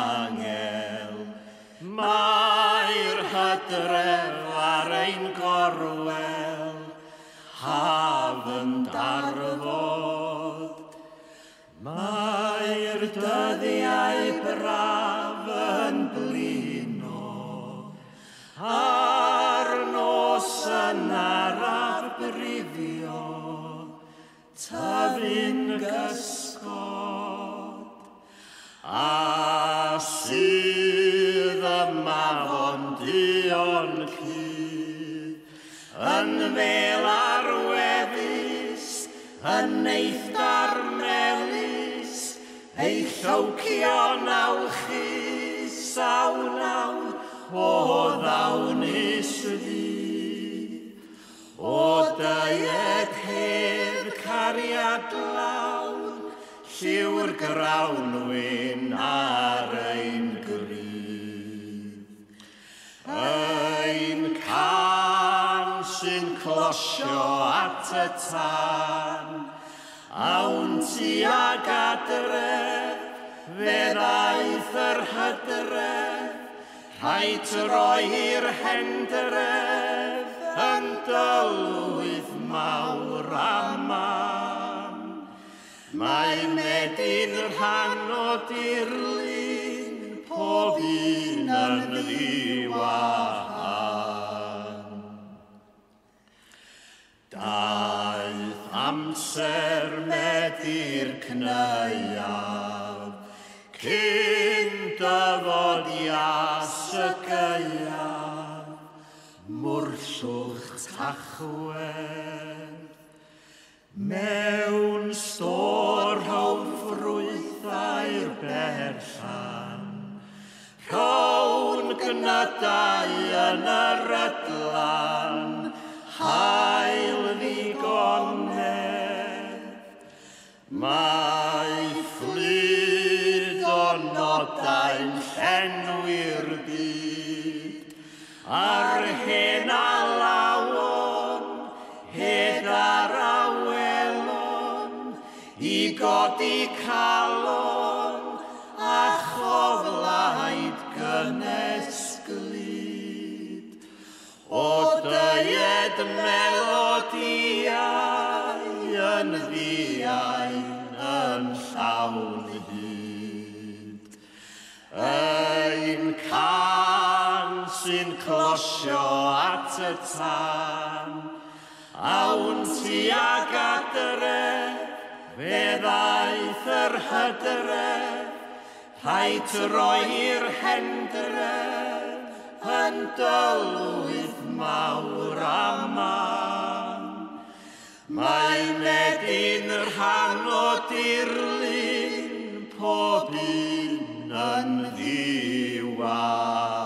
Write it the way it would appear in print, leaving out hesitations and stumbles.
angel. Mae'r hydref ar ein gorwel, haf yn darfod. Mae'r dyddiau braf yn blino, a'r nos yn araf brifio, tyfu'n gysgod. A sydd yma fo'n dion cydd, yn fel ar wefus, yn neithdar melys, ei llawcion awchus awnaw o ddawnus fi. O dyed heb cariad lawn, lliw'r grawnwyn ar ein gryf. Ein can sy'n closio at y tan, awn tuag adref, fe ddaeth yr hydref, rhaid roi'r hendref, yn dylwydd mawr a man. Mae Medin rhan o dirlun, pob un yn ddiwahan. Daeth amser Medi'r cneuaf, cyn dyfodias y gaeaf, mwrllwch tachwedd. Mewn stor rhawn ffrwythau'r berllan, rhawn gnydau yn yr ydlan, hael ddigonedd. Mae fflyd o nodau'n llenwi'r byd, ar hen a lawon, hyd ar awelon, i godi calon, a choflaid gynesglyd. O dyed melodiau yn ddiain yn llawn hyd. Ein can sy'n closio at y tan, awn tuag adref, fe ddaeth yr hydref, rhaid roi'r hendref, yn dylwydd mawr a man. Mae Medin rhan o dirlun, pob un yn ddiwan.